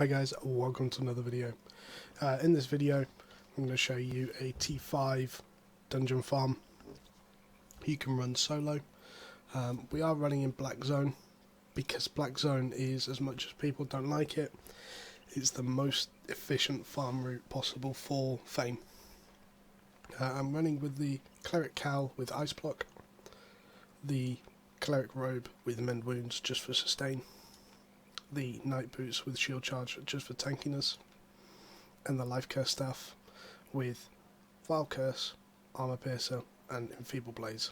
Hi guys, welcome to another video. In this video I'm going to show you a T5 dungeon farm you can run solo. We are running in Black Zone because Black Zone is, as much as people don't like it, it's the most efficient farm route possible for Fame. I'm running with the Cleric Cowl with Ice Block, the Cleric Robe with Mend Wounds just for sustain, the Night Boots with Shield Charge just for tankiness, and the Life Curse Staff with Vile Curse, Armor Piercer and Enfeeble Blaze.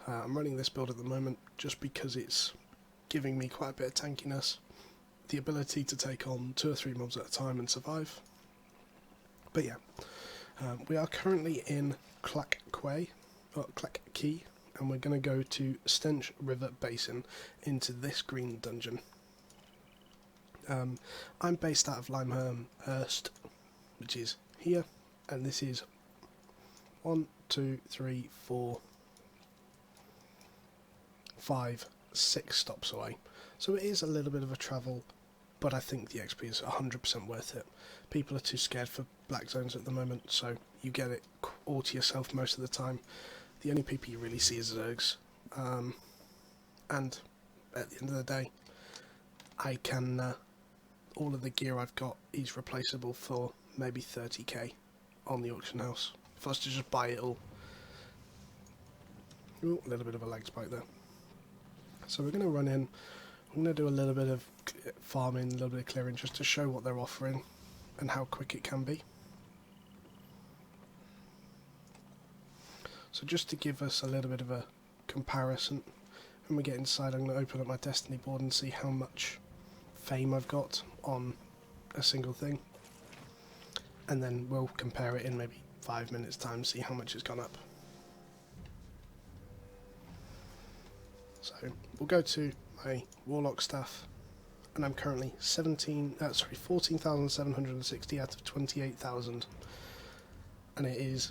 I'm running this build at the moment just because it's giving me quite a bit of tankiness, the ability to take on 2 or 3 mobs at a time and survive. But yeah, we are currently in Clack Key, and we're going to go to Stench River Basin into this green dungeon. I'm based out of Limehurst, which is here, and this is 1, 2, 3, 4, 5, 6 stops away. So it is a little bit of a travel, but I think the XP is 100% worth it. People are too scared for Black Zones at the moment, so you get it all to yourself most of the time. The only people you really see is Zergs, and at the end of the day, I can all of the gear I've got is replaceable for maybe 30k on the auction house if I was to just buy it all. Ooh, a little bit of a lag spike there. So we're going to run in, I'm going to do a little bit of farming, a little bit of clearing just to show what they're offering and how quick it can be. So just to give us a little bit of a comparison, when we get inside I'm going to open up my Destiny board and see how much Fame I've got on a single thing, and then we'll compare it in maybe 5 minutes time, see how much it's gone up. So we'll go to my Warlock staff, and I'm currently 14,760 out of 28,000, and it is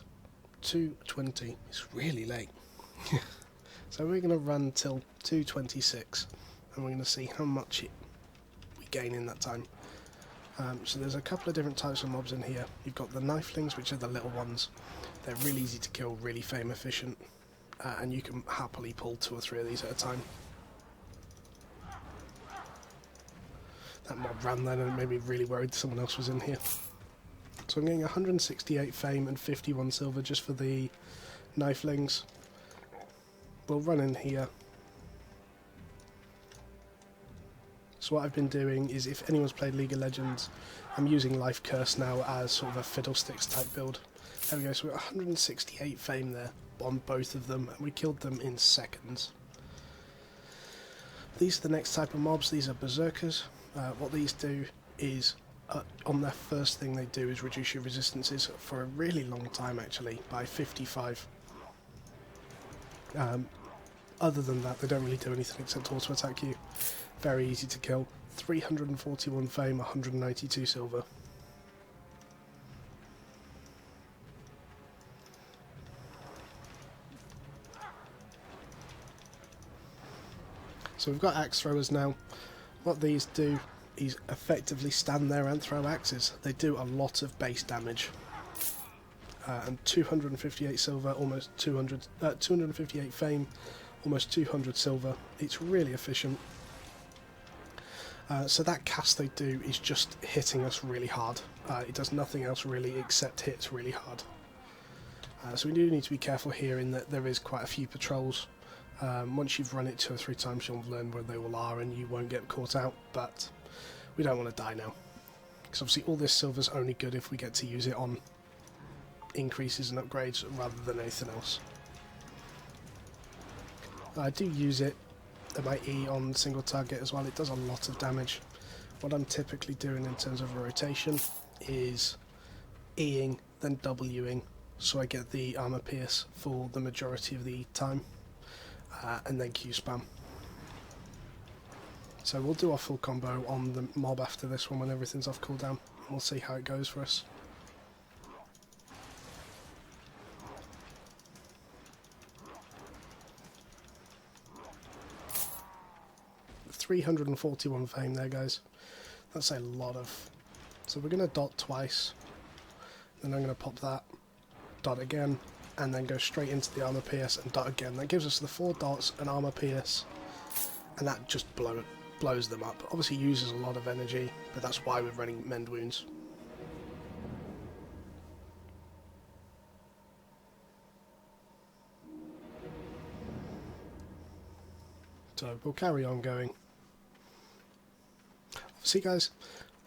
2:20. It's really late. So we're going to run till 2:26, and we're going to see how much we gain in that time. So there's a couple of different types of mobs in here. You've got the Knifelings, which are the little ones. They're really easy to kill, really Fame efficient, and you can happily pull 2 or 3 of these at a time. That mob ran then and it made me really worried someone else was in here. So I'm getting 168 Fame and 51 silver just for the Knifelings. We'll run in here. So what I've been doing is, if anyone's played League of Legends, I'm using Life Curse now as sort of a Fiddlesticks type build. There we go, so we've got 168 Fame there on both of them, and we killed them in seconds. These are the next type of mobs. These are Berserkers. What these do is, on their first thing they do is reduce your resistances for a really long time, actually, by 55. Other than that, they don't really do anything except auto attack you. Very easy to kill. 341 Fame, 192 silver. So we've got axe throwers now. What these do is effectively stand there and throw axes. They do a lot of base damage. And 258 silver, almost 258 Fame, almost 200 silver. It's really efficient. So that cast they do is just hitting us really hard. It does nothing else really except hits really hard. So we do need to be careful here in that there is quite a few patrols. Once you've run it 2 or 3 times you'll learn where they all are and you won't get caught out, but we don't want to die now. Because obviously all this silver's only good if we get to use it on increases and upgrades rather than anything else. I do use it at my E on single target as well. It does a lot of damage. What I'm typically doing in terms of a rotation is Eing then Wing, so I get the armor pierce for the majority of the time, and then Q spam. So we'll do our full combo on the mob after this one when everything's off cooldown, and we'll see how it goes for us. 341 Fame there, guys. That's a lot of So we're going to dot twice, then I'm going to pop that, dot again, and then go straight into the armor pierce and dot again. That gives us the 4 dots, an armor pierce, and that just blows them up. Obviously uses a lot of energy, but that's why we're running mend wounds. So we'll carry on going. See guys,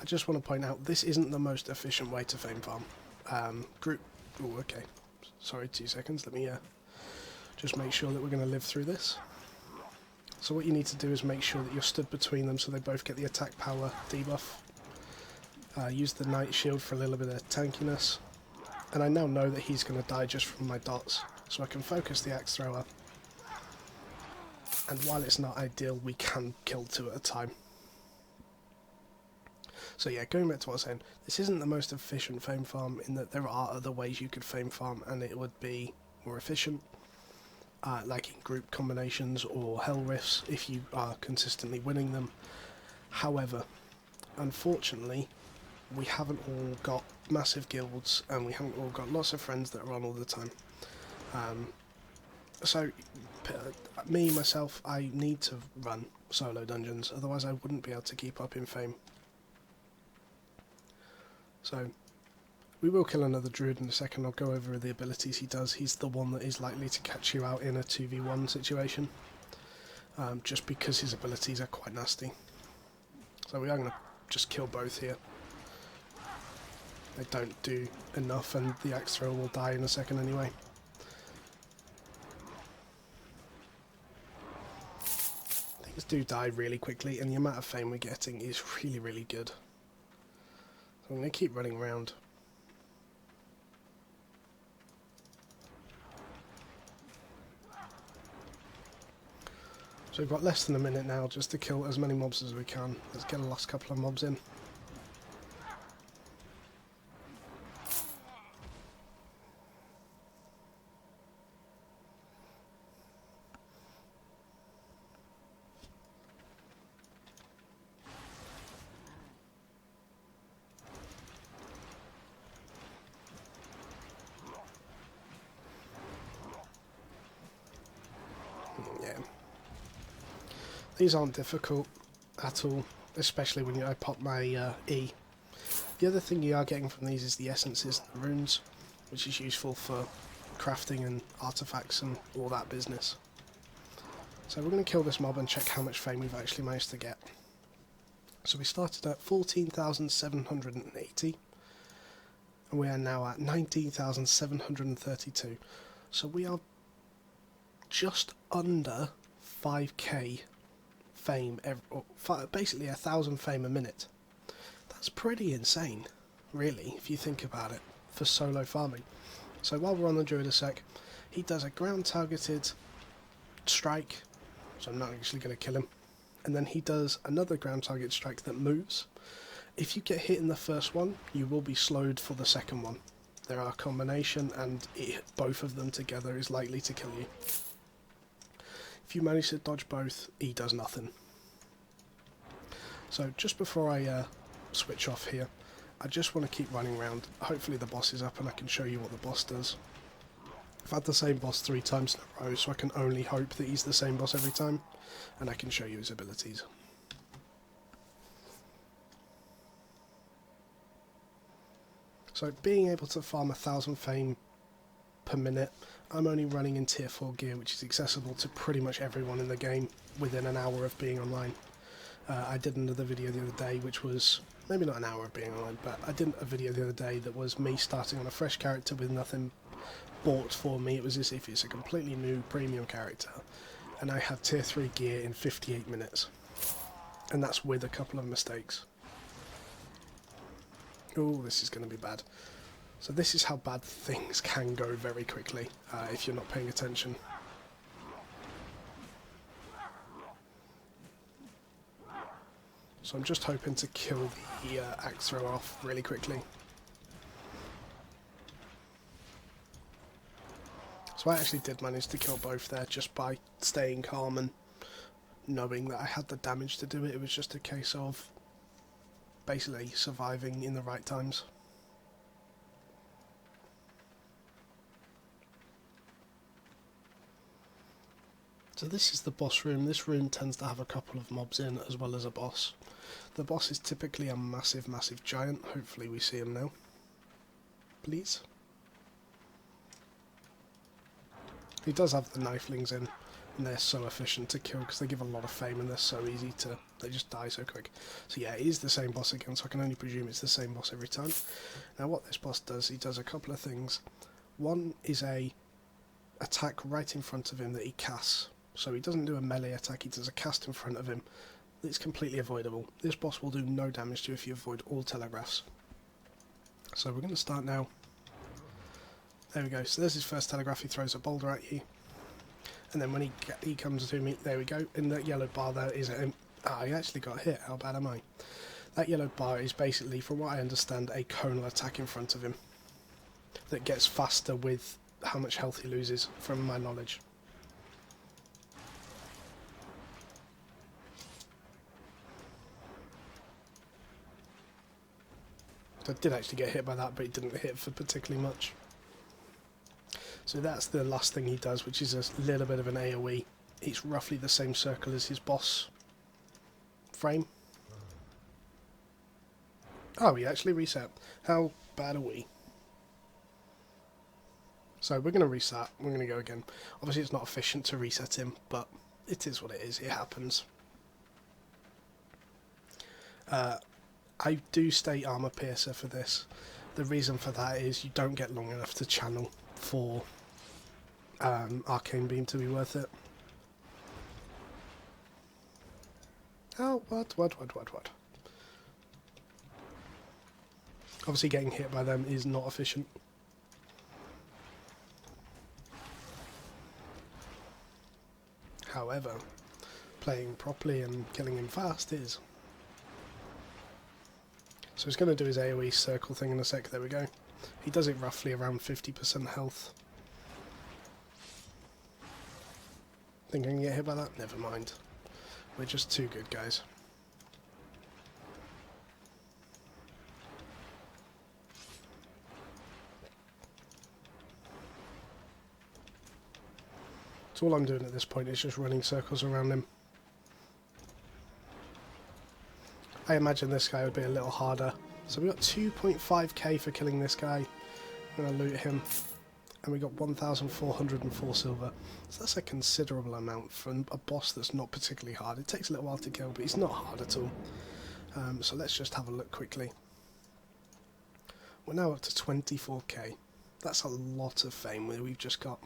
I just want to point out this isn't the most efficient way to fame farm. Oh, okay. Sorry, 2 seconds. Let me just make sure that we're going to live through this. So what you need to do is make sure that you're stood between them so they both get the attack power debuff. Use the Knight Shield for a little bit of tankiness. And I now know that he's going to die just from my dots, so I can focus the axe thrower. And while it's not ideal, we can kill 2 at a time. So yeah, going back to what I was saying, this isn't the most efficient fame farm in that there are other ways you could fame farm and it would be more efficient, like in group combinations or hell rifts if you are consistently winning them. However, unfortunately, we haven't all got massive guilds and we haven't all got lots of friends that are on all the time. So, myself, I need to run solo dungeons, otherwise I wouldn't be able to keep up in fame. So, we will kill another druid in a second. I'll go over the abilities he does. He's the one that is likely to catch you out in a 2v1 situation, just because his abilities are quite nasty. So we are going to just kill both here. They don't do enough and the axe thrower will die in a second anyway. Things do die really quickly and the amount of fame we're getting is really, really good. So I'm going to keep running around. So we've got less than a minute now just to kill as many mobs as we can. Let's get the last couple of mobs in. Yeah. These aren't difficult at all, especially when I pop my E. The other thing you are getting from these is the essences and the runes, which is useful for crafting and artifacts and all that business. So we're going to kill this mob and check how much fame we've actually managed to get. So we started at 14,780 and we are now at 19,732. So we are just under 5k fame, basically 1,000 fame a minute. That's pretty insane, really, if you think about it, for solo farming. So while we're on the druid a sec, he does a ground targeted strike, so I'm not actually going to kill him, and then he does another ground target strike that moves. If you get hit in the first one, you will be slowed for the second one. There are a combination and both of them together is likely to kill you. If you manage to dodge both, he does nothing. So just before I switch off here, I just want to keep running around. Hopefully the boss is up and I can show you what the boss does. I've had the same boss 3 times in a row, so I can only hope that he's the same boss every time, and I can show you his abilities. So being able to farm 1,000 fame per minute, I'm only running in tier 4 gear, which is accessible to pretty much everyone in the game within an hour of being online. I did another video the other day, which was, maybe not an hour of being online, but I did a video the other day that was me starting on a fresh character with nothing bought for me. It was as if it's a completely new premium character, and I had tier 3 gear in 58 minutes. And that's with a couple of mistakes. Oh, this is going to be bad. So this is how bad things can go very quickly if you're not paying attention. So I'm just hoping to kill the axe thrower off really quickly. So I actually did manage to kill both there just by staying calm and knowing that I had the damage to do it. It was just a case of basically surviving in the right times. So this is the boss room. This room tends to have a couple of mobs in as well as a boss. The boss is typically a massive, massive giant. Hopefully we see him now. Please. He does have the knifelings in, and they're so efficient to kill because they give a lot of fame and they're so easy to... they just die so quick. So yeah, it is the same boss again, so I can only presume it's the same boss every time. Now what this boss does, he does a couple of things. One is a attack right in front of him that he casts. So he doesn't do a melee attack, he does a cast in front of him. It's completely avoidable. This boss will do no damage to you if you avoid all telegraphs. So we're going to start now. There we go. So there's his first telegraph. He throws a boulder at you. And then when he comes to me, there we go. In that yellow bar there is him. Ah, I actually got hit. How bad am I? That yellow bar is basically, from what I understand, a conal attack in front of him. That gets faster with how much health he loses, from my knowledge. I did actually get hit by that, but it didn't hit for particularly much. So that's the last thing he does, which is a little bit of an AoE. It's roughly the same circle as his boss frame. Oh, he actually reset. How bad are we? So we're going to reset. We're going to go again. Obviously it's not efficient to reset him, but it is what it is. It happens. I do stay armor piercer for this. The reason for that is you don't get long enough to channel for arcane beam to be worth it. Oh, what? Obviously getting hit by them is not efficient. However, playing properly and killing him fast is. So he's going to do his AoE circle thing in a sec. There we go. He does it roughly around 50% health. Think I can get hit by that? Never mind. We're just too good, guys. So all I'm doing at this point is just running circles around him. I imagine this guy would be a little harder. So we got 2.5k for killing this guy. I'm going to loot him. And we got 1,404 silver. So that's a considerable amount for a boss that's not particularly hard. It takes a little while to kill, but he's not hard at all. So let's just have a look quickly. We're now up to 24k. That's a lot of fame we've just got.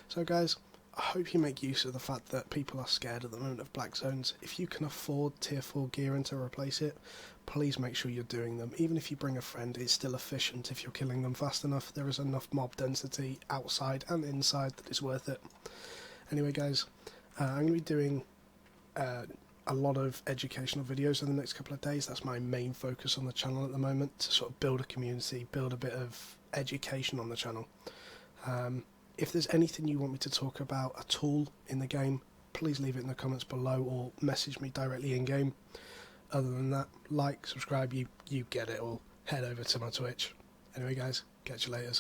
So guys, I hope you make use of the fact that people are scared at the moment of black zones. If you can afford tier 4 gear and to replace it, please make sure you're doing them. Even if you bring a friend, it's still efficient if you're killing them fast enough. There is enough mob density outside and inside that it's worth it. Anyway guys, I'm going to be doing a lot of educational videos in the next couple of days. That's my main focus on the channel at the moment, to sort of build a community, build a bit of education on the channel. If there's anything you want me to talk about at all in the game, please leave it in the comments below or message me directly in game. Other than that, like, subscribe, you get it, or head over to my Twitch. Anyway guys, catch you later.